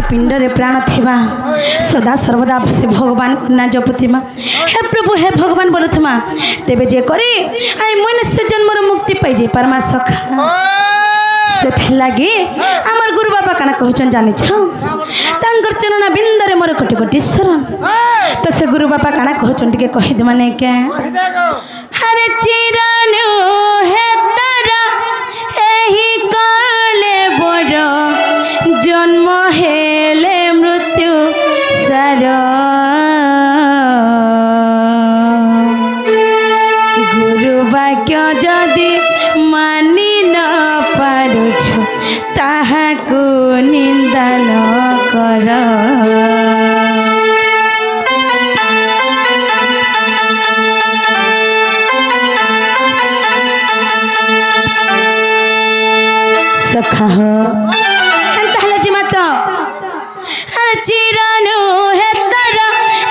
पिंड रे प्राण थिबा सदा सर्वदा से भगवान को ना जपुथिमा हे प्रभु हे भगवान बोलुथमा तेबे जे करी आई मनुष्य जन्म मुक्ति पाई जे परमा सखा से लगे आमर गुरु बाबा काना कहचन जानि छ तांकर चरणा बिंदरे मोर कोटि कोटि शरण तो से गुरु बाबा काना कहचन टिके कहि दे माने के हरे चिरानु हे तारा एही काले बड़ जन्म हेले मृत्यु सार गुरु वाक्य जदि मानि न पारुछ ताहाकु निंदा न कर सखा हो ताहले जी मत चिरानु हे तारा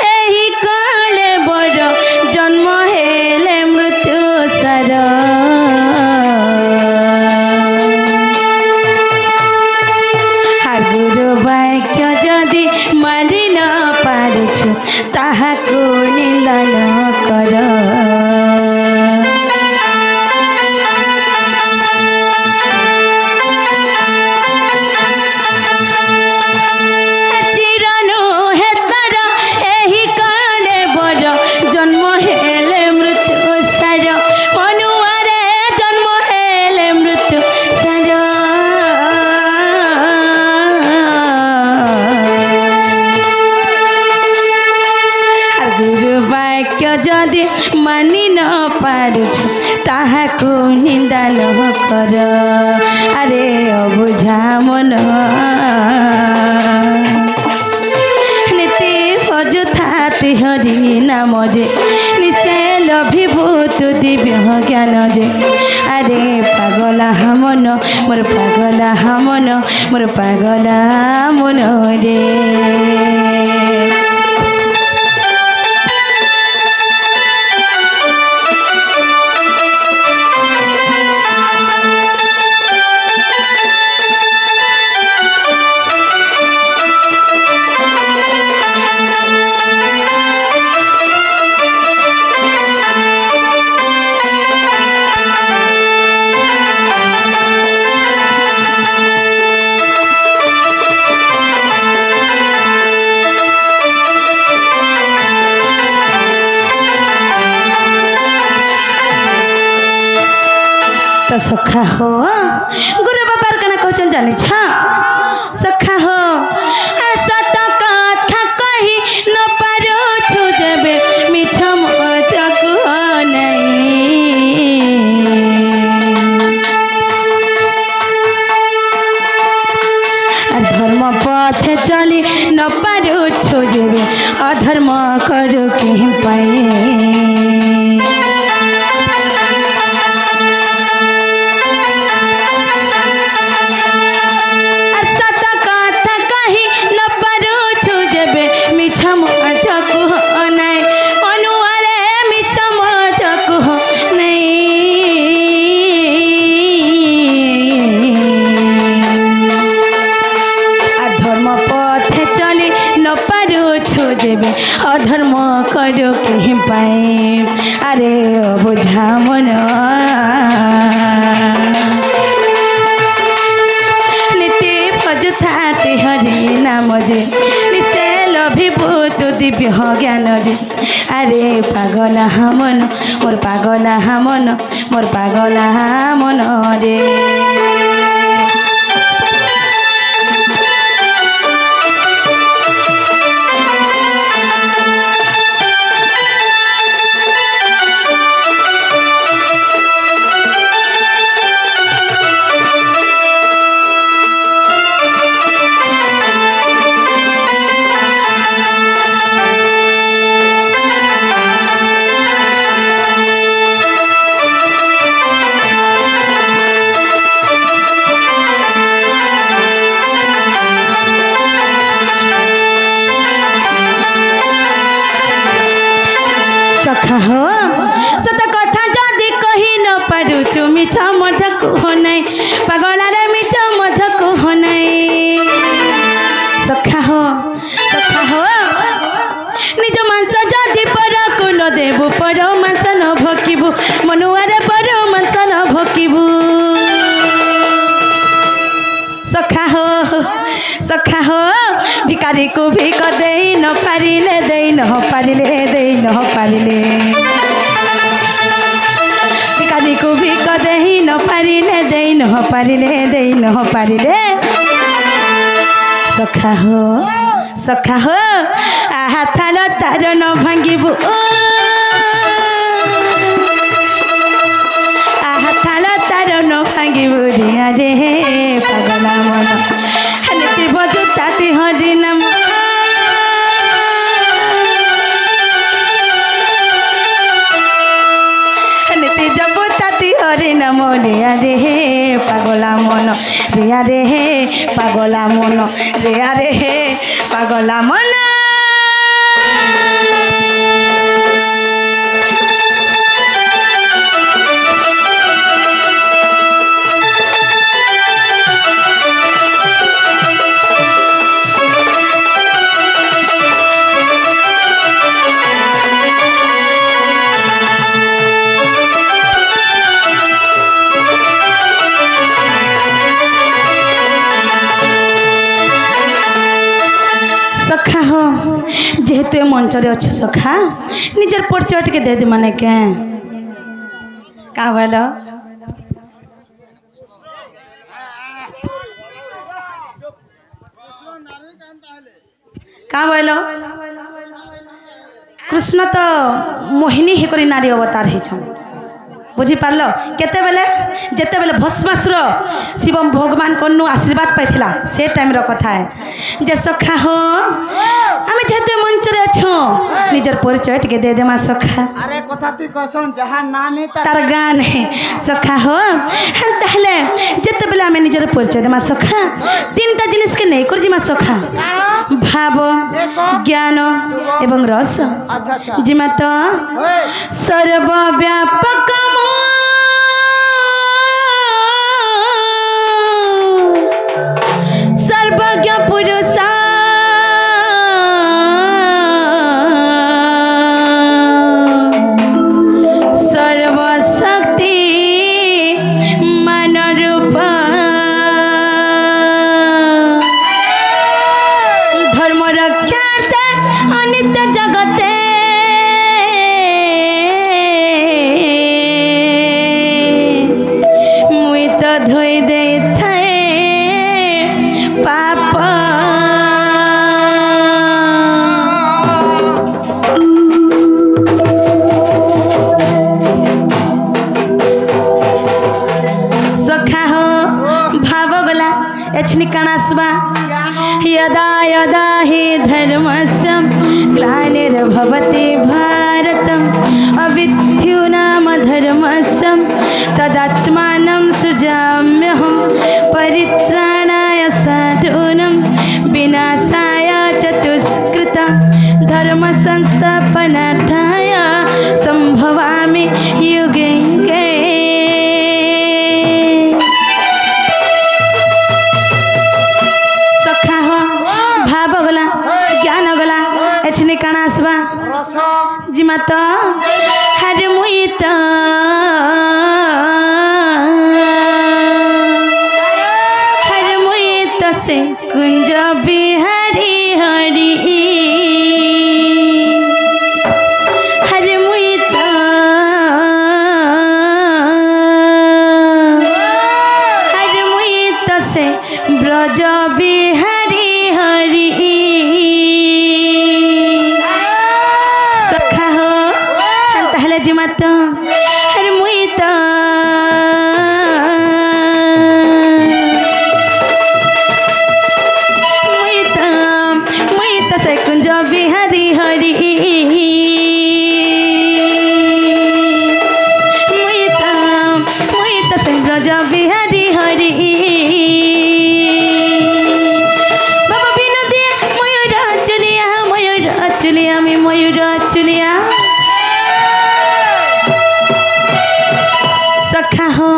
एही काले बड़ जन्म हेले मृत्यु सार गुरु वाक्य जदि मानि न पारुछ ताहाकु निंदा न कर जदि मानि न पारुछ ताहाकु निंदा न कर अरे अबुझा मन नीति अजुथाति हरि नाम जे निशे लभिभूत दिव्य ज्ञान जे अरे पागला मन मोर पागला मन मोर पागला मन रे तो सखा हो गुरु बाबा कना कहचन जानि छ सखा हो सत कथा कही न पारो छु जेबे मिछ मत को नहीं धर्म पथे चली न पारो छु जेबे अधर्म करू के पाए अधर्म करो के पाए अरे बुझा मन नीति भजुथाति हरि नाम जे निशे लभिभूत दिव्य ज्ञान जे अरे पागला मन मोर पागला मन मोर पागला मन रे सखा हो सत कथा जदि कही न पारुछु मिछ मध कह नै पागला रे मिछ मध कह नै सखा ভকিবু মনুয়ারে বড় মাংস ভকিবু सखा हो भिकारी को भिक दे न पारिले दे न पारिले दे न पारिले भिकारी को भिक दे न पारिले दे न पारिले दे न पारिले सखा हो आहा थाल तार न भांगिबु आहा थाल तार न भांगिबु रिया रे पागला मन हनती भजु ताती हरि नाम हनती जब ताती हरि नाम रिया रे पागला मन रिया रे पागला मन रिया रे पागला मन सखा हो जेहेतु मंचर अच्छे सखा निजर परिचय टे दे दे माने क्या बोल क्या बोल कृष्ण तो मोहिनी हेक नारी अवतार हो बुझीपार केते बेले जेते बेले भस्मासुर शिव भगवान कन्नु आशीर्वाद पाइथिला से टाइम रो कथा है जे सखा हो आमे जेते मंच रे अछो निजर परिचय टिके दे दे मा सखा अरे कथा तू कहसन जहां नानी तार गान है सखा हो ताहले जेते बेले आमे निजर परिचय दे मा सखा तीनटा जिनिस के नै कर जी मा सखा भाव ज्ञान एवं रस अच्छा जिमा तो सर्वव्यापक सर्वज्ञ पुरुष सर्वशक्ति मन रूप धर्म रक्षार्थ अनित्य जगते मुई तो धोई दे थाए पाप सखा हो भाव गला एछनी कणासबा यदा यदा हि धर्मस्य ग्लानिर्भवति भारतम् अविद्युनाम धर्मस्य तदात्मानं सृजाम्यहं परित्राणाय साधूनां विनाशाय च दुष्कृता धर्म संस्थापनार्थाय संभवामि युगे युगे सखा हो भाव गला ज्ञान गला एछनी काना आसबा रस जिमा तो हर मुई तो से कुंज बिहारी हरि हर मुई तो हर मुई तो से ब्रज बिहारी हरि सखा हो ताहले जिमा तो हर मुई तो कुंज बिहारी हरि मुई तो से ब्रज बिहारी हरि बाबा बिनु दिए मयूर चुलिया में मयूर चुलिया सखा हो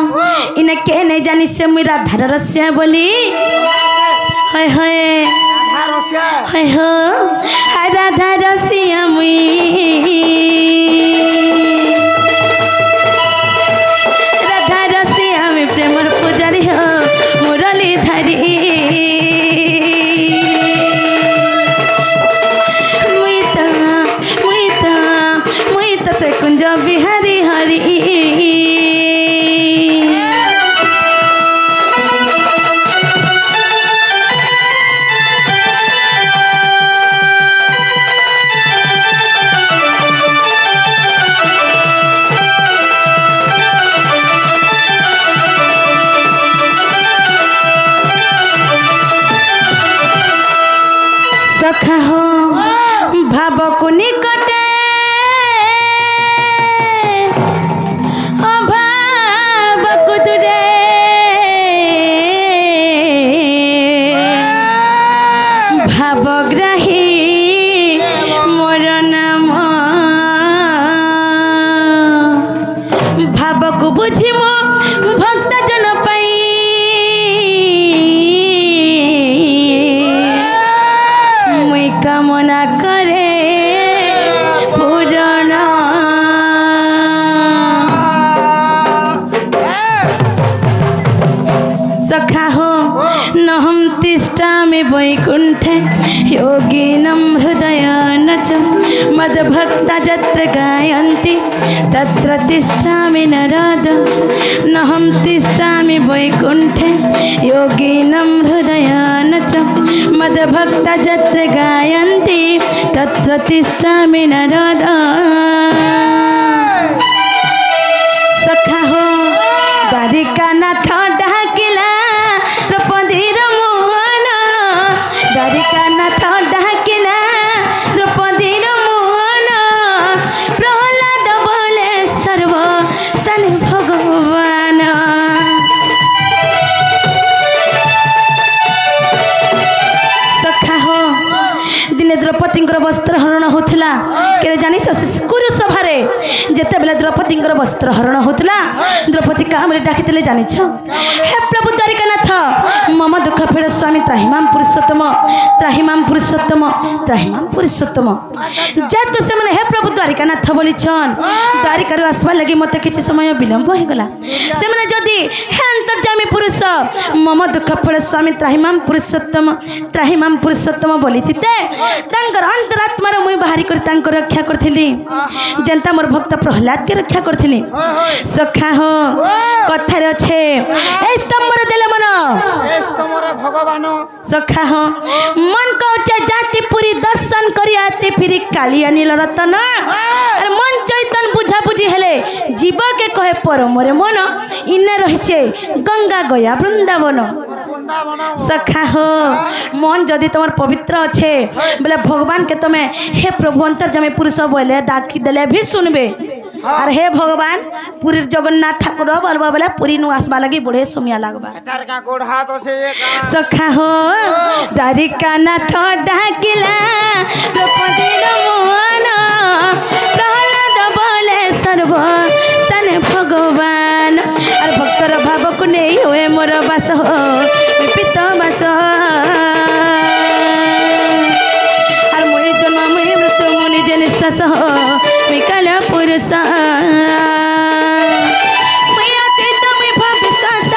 इन्हें के नहीं जानी से मेरा धार रस्या बोली हाय हाय हाय हो राधा रसिया मुई भाव को बुझी मो भक्त जन पाई मुई कामना करे पूरण सखा हो न हम तिष्ठामि वैकुण्ठे योगिनं हृदय नच मद्भक्ता यत्र गायन्ति तत्र तिष्ठामि नरद न हम तिष्ठामि वैकुण्ठे योगिनं हृदय नच मद्भक्ता यत्र गायन्ति तत्र तिष्ठामि नरद सखा हो द्वारिका नाथ डाकिला द्रौपदीर मोहन द्वारिका नाथ डाकिला द्रौपदीर मोहन प्रहलाद बोले सर्वस्थाने भगवान सखा हो दिने द्रौपदींकर वस्त्र हरण होता के जानी कुरु सभारे जिते बेले द्रौपदींकर वस्त्र हरण होता द्रौपदी काम डाकी जानी हे प्रभु द्वारिकानाथ मम दुख फेड़ स्वामी त्राहिमाम पुरुषोत्तम त्राहिमाम पुरुषोत्तम त्राहिमाम पुरुषोत्तम जेतु से मैंने हे प्रभु द्वारिकानाथ बोली द्वारिकार आसवा लगे मत किसी समय विलंब हो गला से मैंने जदि हे अंतर्जामी पुरुष मम दुख फेड़ स्वामी त्राहिमाम पुरुषोत्तम बोली अंतरात्मार मुई बाहरी कर रक्षा करी जेनता मोर भक्त प्रहलाद के रक्षा करी सखा हो कथार अच्छे स्तंभर देले मन भगवान सखा हो मन कहे जाति पूरी दर्शन करियाते फिर कालिया नील रतन और मन चैतन बुझा बुझी हेले जीव के कहे परमरे मन इन्ने रहीचे गंगा गया वृंदावन सखा हो मन जदि तुम पवित्र अच्छे बोले भगवान के तुम्हें हे प्रभु अंतर्जामी पुरुष बोले डाकी देले भी सुनबे और हे भगवान पुरी जगन्नाथ ठाकुर बोलबा बोले पुरी नु आसबा लगी बड़े सुमिया लागबा सखा हो द्वारिका नाथ डाकिला द्रौपदीर मोहन प्रहलाद बोले सर्वस्थाने भगवान और भक्तर भाव को नहीं हुए मोर बास हो पित बास और मुई जन्म मुई मृत्यु मु निजे निश्वास हो मुई काल पुरुष मुई अतीत मुई भविष्यत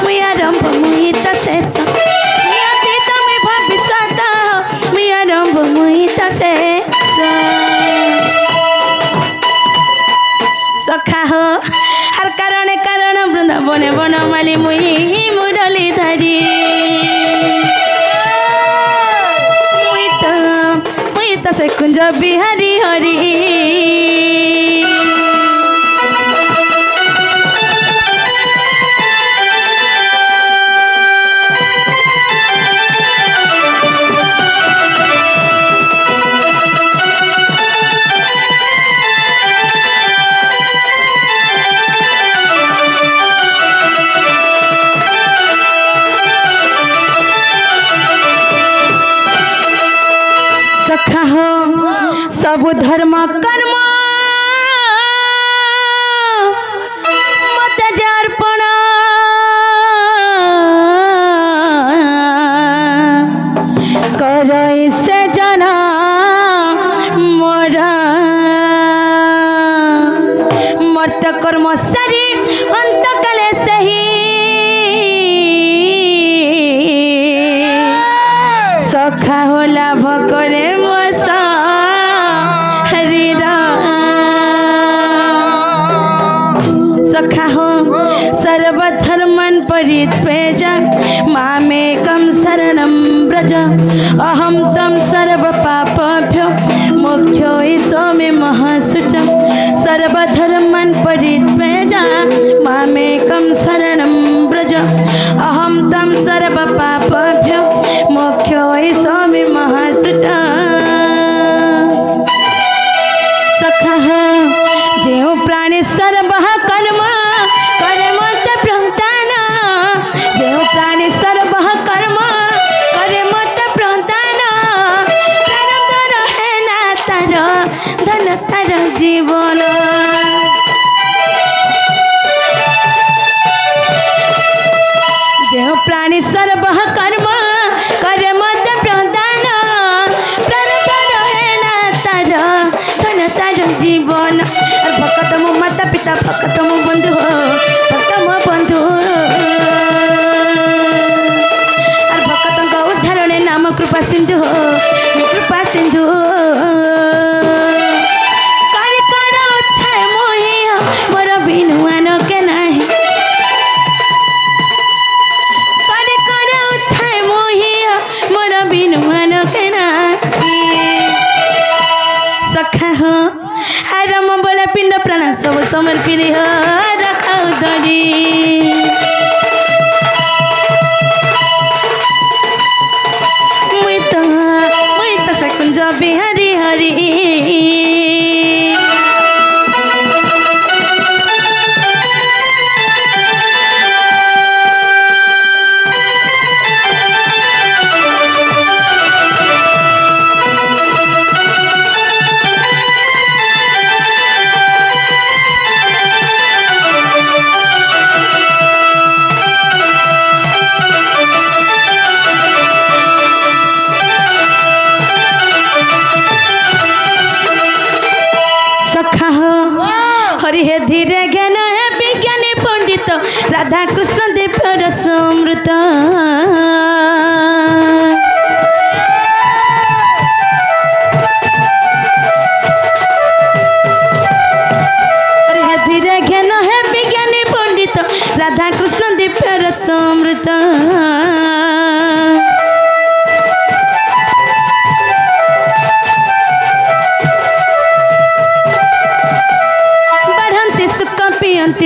मुई आरंभ मुई त शेष मुई अतीत मुई भविष्यत मुई आरंभ मुई त शेष सखा हो हर कारण कारण वृंदावन बनमाली मुई मुरली धरी मुई तो से कुंज बिहारी हरी सखा हो सब धर्म कर्म मत अर्पण कर से जना मोर मत कर्म सारी अंत काले सही सखा हो लाभ करे सखा हो सर्वधर्मन् परित्यज्य मामेकं शरणं व्रज अहं तं सर्वपापेभ्यो मोक्षो स्वामी महासुच सर्वधर्मन् परित्यज्य मामेकं शरणं व्रज अहं तं सर्वपापेभ्यो मोक्षो स्वामी महासुच सखा हो जेउ प्राणी सर्व कर्म करे मत प्रदान जेउ प्राणी सर्व कर्म करे मत प्रदान प्रारब्ध रहे ना तार धन तार जीवन समर प्रिय रखाऊ धरी मुई तो सकुंज बिहारी हरी हे धीरे ज्ञान है विज्ञानी पंडित राधा कृष्ण देव रसमृत हे धीरे ज्ञान है विज्ञानी पंडित राधा कृष्ण देव रसमृत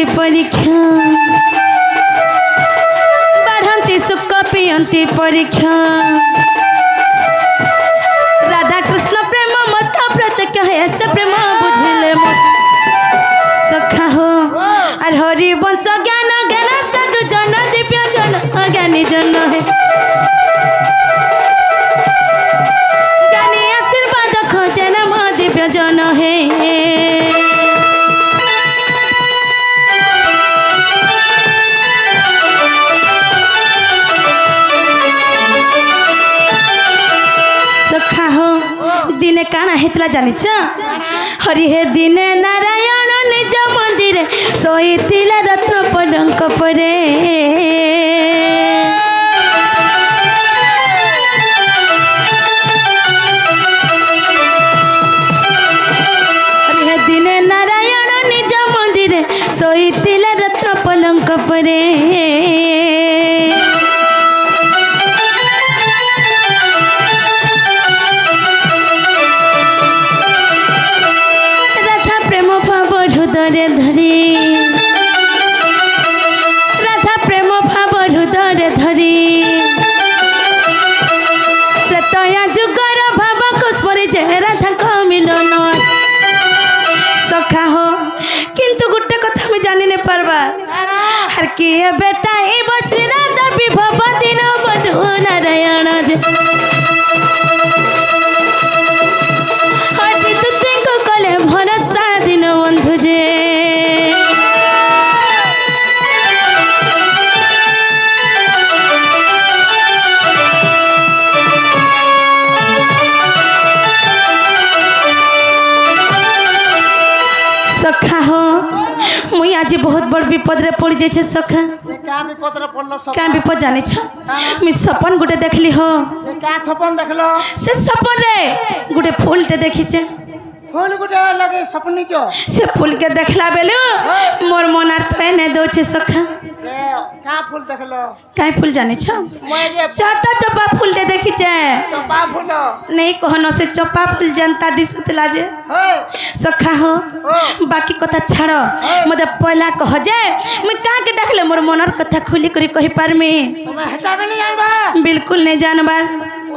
परीक्षा बढ़ंती सुख पियंती परीक्षा राधा कृष्ण प्रेम मत प्रत्यक्ष है से प्रेम बुझिले सखा हो और हरि वंश ज्ञान ज्ञान साधु जन दिव्य जन अज्ञानी जन है ज्ञानी आशीर्वाद खोजे नम दिव्य जन है दिने काना हेतला जानिछ हरि हे दिने नारायण निज मंदिर सोईथिले रत्न पलंक परे हरि हे दिने नारायण निज मंदिर सोईथिले रत्न पलंक परे धरी राधा प्रेम भाव हृदय धरी त्रया जुगर भाव को स्मरी जय राधा को मिलन सखा हो किंतु गुटे कथा में जानी नहीं पारबा हर किए बेटा ए बच्ची राधा विभव दिन बधु नारायण जे हरि तुते को कले भरोसा दिन बंधु जे सखा हो मुई आज बहुत बड़ विपद रे पड़ जाइछे सखा क्या विपद रे पड़लो सखा क्या विपद जाने छ मी सपन गुटे देखली हो जे क्या सपन देखलो से सपन रे गुटे फूल ते देखी छे फूल गुटे लगे सपनी जो से फूल के देखला बेले मोर मन आर थए ने दो छे सखा जे क्या फूल देखलो काय फूल जाने छ मैं जे चाटा चपा फूल ते देखी छे चंपा फूल नहीं कहनो से चपा फूल जनता दिसुतला जे सखा हो बाकी कथा छाड़ मते पहला कह जे मैं का के देखले मोर मनर कथा खुली करी कहि पारमी तुम्हें हटा भी नहीं जानबा बिल्कुल नहीं जानबा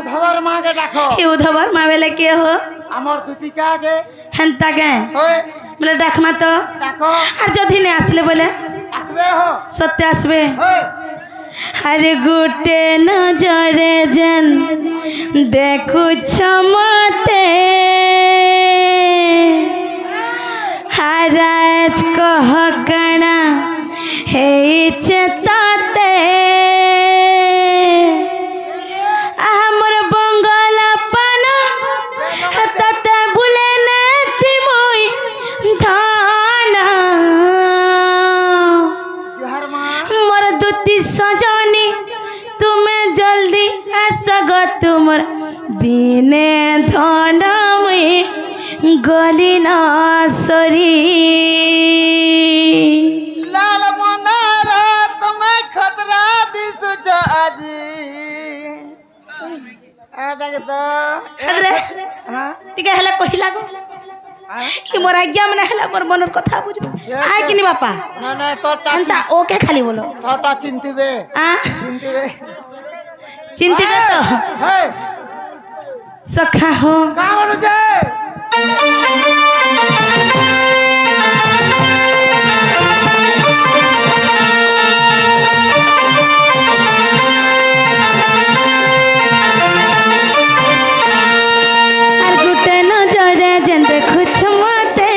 उधवर मां के देखो हे उधवर मां बेले के हो हमर दीपिका के हेंता के होय बोले डाकमा तो देखो आर जदी ने आसले बोले आसबे हो सत्य आसबे होय अरे गुटे नजरे जन देखु छमते हराज कह कणा हे चेताते हमर बंगला पाना तते बुले ने तिमोई धाना जोहर मां मोर दुती सजनी तुम्हें जल्दी आसग तुमर बिने धनमई गली न सरी लाल मनारा तुम्हें खतरा दिसु जाजी आ देख तो अरे हां टिके हला कहि लागो ই মোর আজ্ঞা মানে হেলা মোর মনের কথা বুঝবে আয় কিনি বাপা না না তোরটা এন্তা ওকে খালি বলো তোরটা চিনতিবে আ চিনতিবে চিন্তিত তো হে সখা হো কা বলুছে আর গুটে নজরে যেন দেখুছ মতে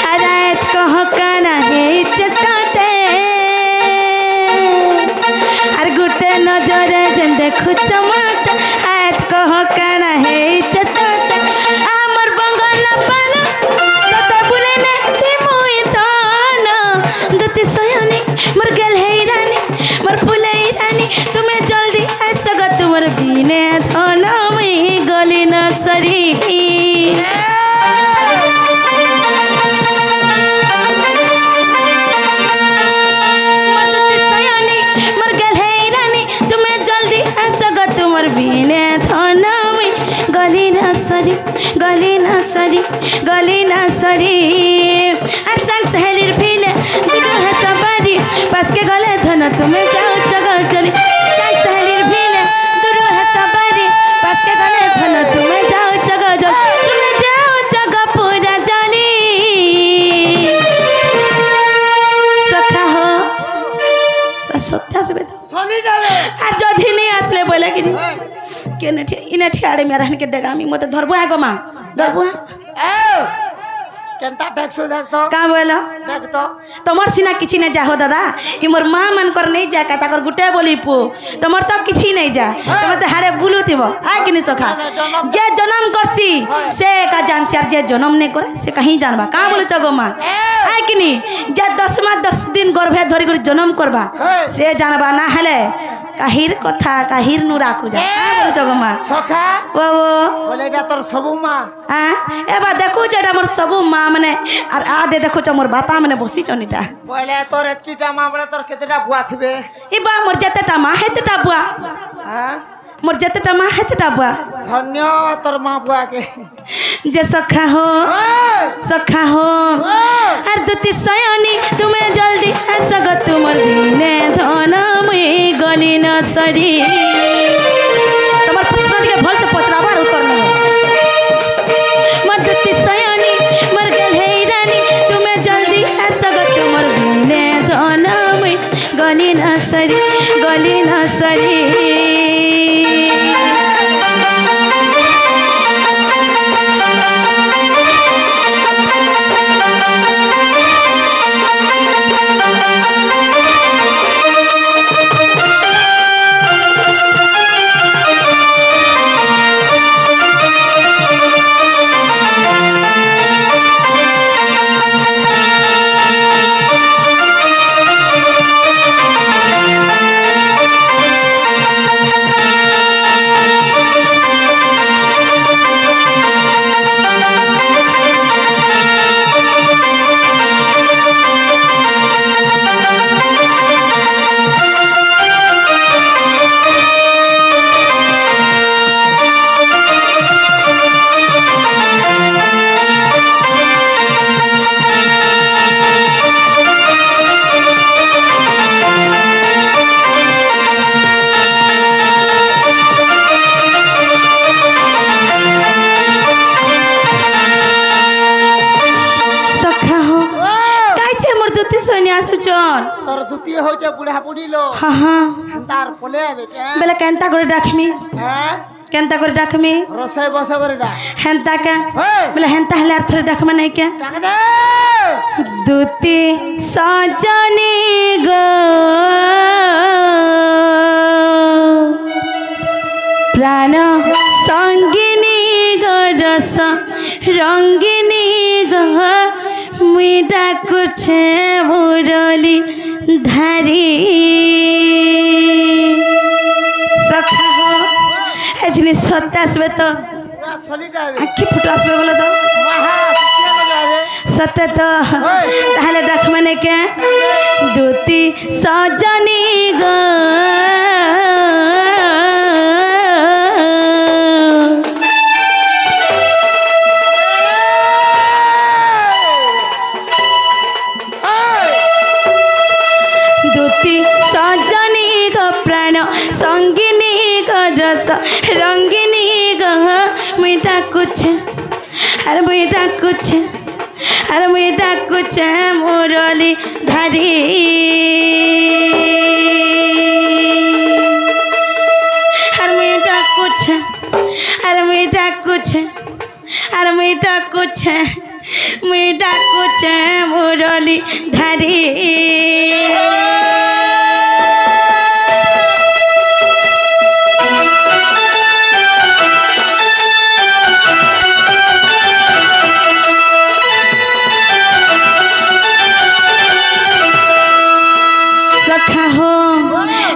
হারাজ কহ কানা হেইছে তাতে আর গুটে নজরে যেন দেখুছ মতে আজ কহ কানা হেইছে তাতে আমার বঙ্গল পাল কত বলে নেতি মুই তন দুতি সয়নি মোর গেল হেই রানী মোর ফুলেই রানী তুমি জলদি আসগ তোমার বিনে ধন মুই গলি না সরি মোর গেল হেই রানী তুমি জলদি আসগ তোমার বিনে ধন মুই গলি না সরি গলি না সরি গলি না সরি আর संग सहेलीर फिले दिगो है सवारी बस के गले धन तुम्हें जाओ जगह चली संग सहेलीर फिले दिगो है सवारी बस के गले धन तुम्हें जाओ जगह चली तुम्हें जाओ जगह पूरा जानी सखा हो सत्या से बेटा শনি যাবে আর যদি नहीं আসলে বলে कि केने इने ठियाड़े में रहन के डेगामी मते धरबो आगो मां धरबो এ কেনতা দেখছো দেখতো का बोलो দেখতো তোমার সিনা কিছু নাই যা হো দাদা ই মোর মা মানকর নেই যা কা তাকর গুটে বলি পু তোমার তো কিছু নাই যা তুমি তো হারে বুলুতিব আয় কিনি সখা যে জন্ম করছি সে কা জানছি আর যে জন্ম নেই করে সে কাহি জানবা কা বলছ গো মা আয় কিনি যে 10 মাস 10 দিন গর্ভে ধরি করে জন্ম করবা সে জানবা না হলে কাহির কথা কাহির নু রাখু যা কা বলছ গো মা সখা ও বলে এটা তোর সবু মা এবার দেখো যেটা মোর সবু মা মানে আর আদে দেখো মোর বাপা মানে বসিছন এটা বলে তোর এতকিটা মা বলে তোর কেতেটা বুয়া থিবে ইবা মোর যেতেটা মা হেতেটা বুয়া হ্যাঁ মোর যেতেটা মা হেতেটা বুয়া ধন্য তোর মা বুয়াকে যে সখা হো সখা হো আর দুতি সয়নি তুমি জলদি আসগ তোমার বিনে ধন মুই গলি না সরি তোমার প্রশ্নটিকে ভালসে পচরাবার উত্তর নেব মোর দুতি সয়নি মোর গেল হেই রানী তুমি জলদি আসগ তোমার বিনে ধন মুই গলি না সরি গলি না সরি তোর দ্বিতীয় হইছে বুড়া বুড়িলো হ্যাঁ হ্যাঁ তার কোলে আবে কে বেলে কেনতা করে ডাকমি হ্যাঁ কেনতা করে ডাকমি রসই বসে করে ডাক হেনতা কে হেই বেলে হেনতা হলে আর থরে ডাকমা নাই কে ডাক দে দুতি সজনি গো প্রাণ সঙ্গিনী গো রস রঙ্গিনী গো মুই ডাকুছে মুরলি ধারি সখা হো এ জিনিস সত্যি আসবে তো পুরা সলিটা আবে আখি ফুটো আসবে বলে তো মাহা কে লগাবে সত্য তো তাহলে ডাক মানে কে দুতি সজনি গো ডাকুছে আরে মুই ডাকুছে আরে মুই ডাকুছে মুরলি ধারি আর মুই ডাকুছে আরে মুই ডাকুছে আরে মুই ডাকুছে মুরলি ধারি সখা হো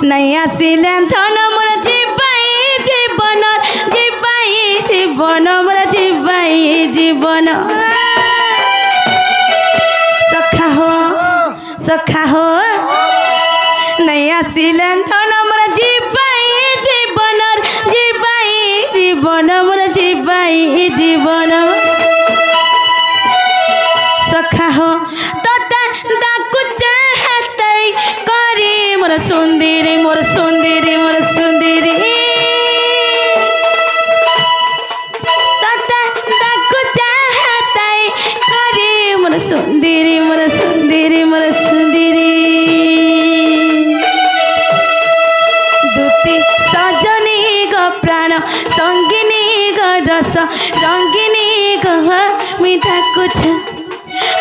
নাই আসিলেন ধন মোর জীবাই জীবন জীবাই জীবন মোর জীবাই জীবন সখা হো নাই আসিলেন ধন মোর জীবাই জীবন জীবাই জীবন মোর জীবাই জীবন সখা হো তোতে ডাকুছে হাতাই করি মোর সুন্দরী মোর সুন্দরী মোর সুন্দরী তোতে ডাকুছে হাতাই করি মোর সুন্দরী মোর সুন্দরী মোর সুন্দরী দুতি সজনী গো প্রাণ সঙ্গিনী গো রস রঙ্গিনী গো মুই ডাকুছে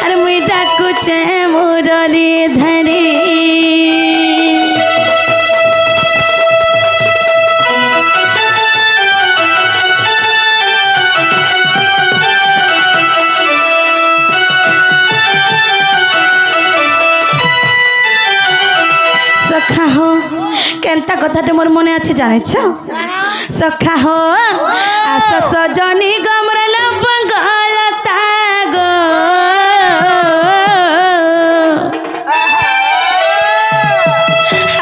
আর মুই ডাকুছে মুরলি ধারি সখা হো কেনতা কথাটা মোর মনে আছে জানিছ সখা হো আস সজনী গমরল বঙ্গলতা গো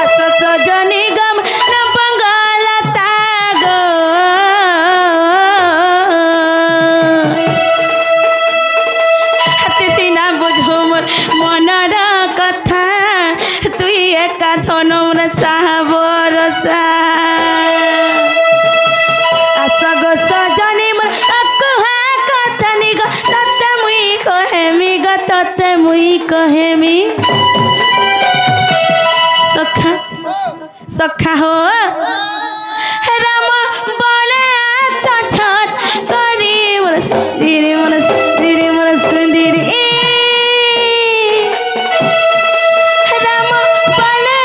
আস সজনী গমরল বঙ্গলতা গো হাতে সিনা বুঝো মোর মনর কথা তুই একা ধন মোর চাহা বরসা আস গো সজনী মোর আকুহা কথা নি গো ততে মুই কহেমি গো ততে মুই কহেমি সখা সখা হো রাম বলে ছট করি মোর সুন্দরী মোর সুন্দরী মোর সুন্দরী রাম বলে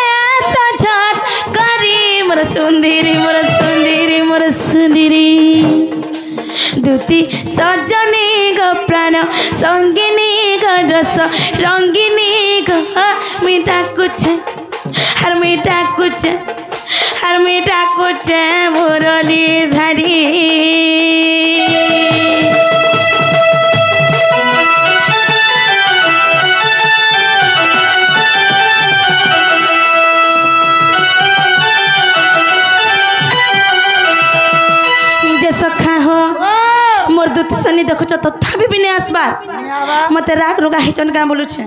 ছট করি মোর সুন্দরী মোর সুন্দরী মোর সুন্দরী দুতি সজনী গো প্রাণ সঙ্গিনী গো রস রঙ্গিনী গো মুই ডাকুছে আর মুই ডাকুছে আর মুই ডাকুছে মুরলি ধারি যে সখা হো মোর দুতি শনি দেখুছ তথাপি বিনে আসবার মতে রাগ রোগা হেচন কাঁ বলুছে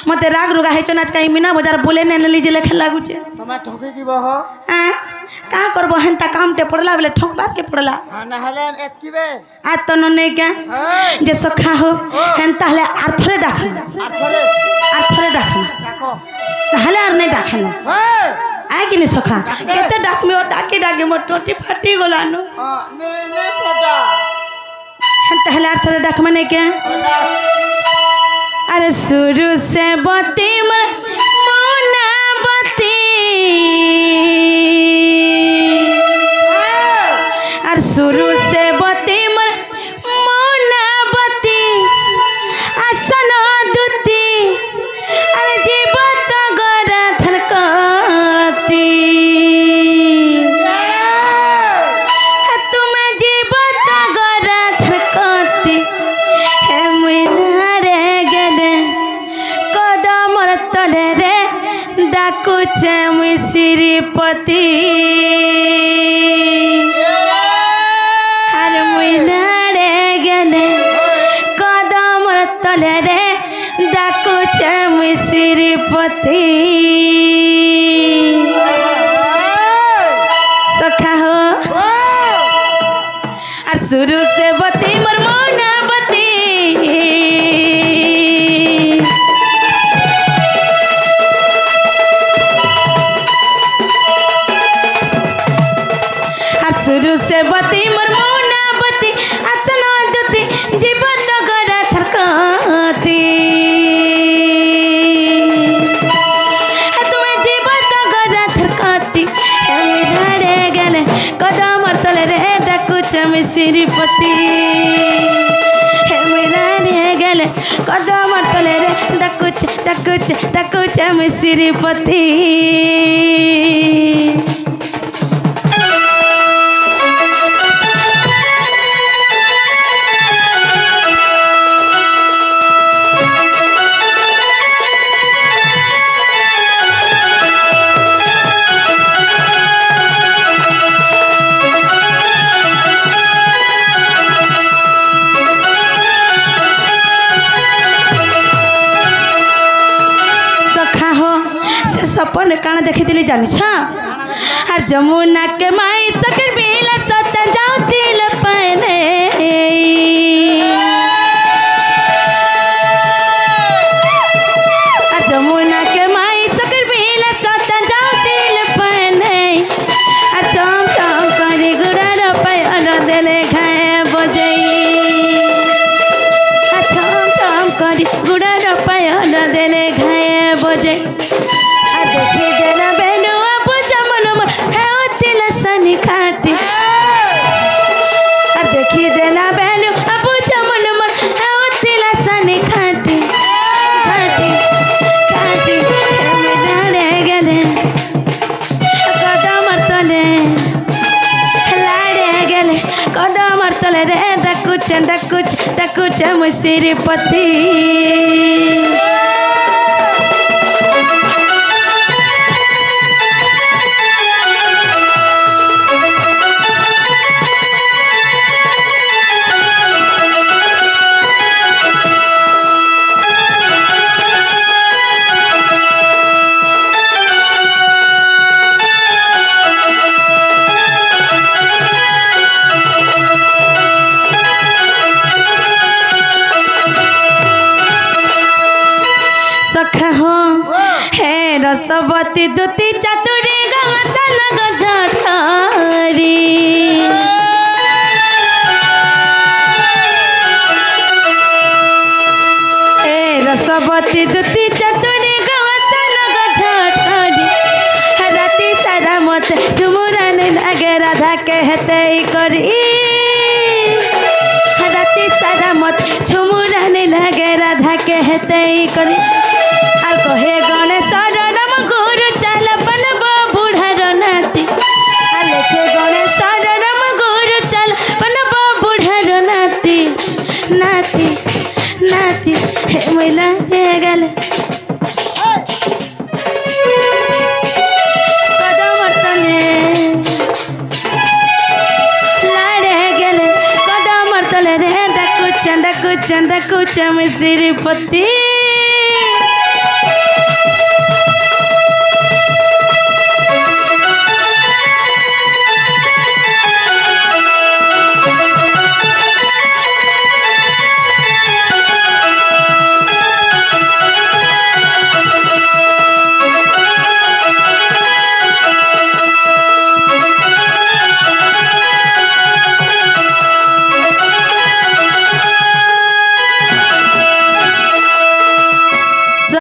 মতে রাগ রোগা হেচন আজ কাই মিনা বজার বলে নেলি যে লেখা লাগুছে তোমার ঠকি দিব হ का करबो हेंता कामटे पड़ला बेले ठोकबार के पड़ला না হলে এতকিবে आज तो नने क्या जे सखा हो हेंता हले आर थरे डाखना আর ধরে डाखना ডাকো हले आर नहीं डाखना হ্যাঁ आए कि नहीं सखा केते डाक में और डाके डाके मोर टोटी फाटी गोलानो নে নে ফটা हेंता हले आर थरे डाक माने क्या अरे शुरू से बती मर मोना बती और शुरू से बती मर मोना बती आसन दुती अरे जीवत गरा धरकती तुम्हें जीवत गरा धरकती हे मुइना रे गेले कदमर तले रे डाकुचे मुई श्रीपति আর মুইনারে গেলে কদমর তলে রে ডাকুছে মুই শ্রীপতি সখা হো আর শুরু সে কদমর তলে রে ডাকুছে ডাকুছে ডাকুছে আমি শ্রীপতি सपन काना देखी जानिछ आ जमुना के माई सकर बेला सत जाओ दिल पने आ जमुना के माई सकर बेला सत जाओ दिल पने आ चम चम करी गुड़ार पैर देले घाए बजई आ चम चम करी गुड़ार पैर देले घाए बजई देखी देना बेनु अब जमन है तिल सनी खाटी देखी देना बेनु अब जमन है तिल सनी खाटी खाटी खाटी लाड़े गले कदम तले लाड़े गले कदम तले रे डकुच डकुच डकुच श्रीपति रसवती दुती चतुरी गंगा झटरी रसवती दुती चतुरी गंगा झटरी राती सारा मत झुमुरा नहीं लगे राधा कहते करी राती सारा मत झुमुरा नहीं लगे राधा कहते करी और कहे गणेश गुरु चल बनब बुढ़ार नाती लेखे गणेश राम गुरु चल बनब बुढ़ार नाती नाती नाती हे मैला गले कदम तले लाड़े गले कदम तले रे डकुच डकुच डकुच श्रीपति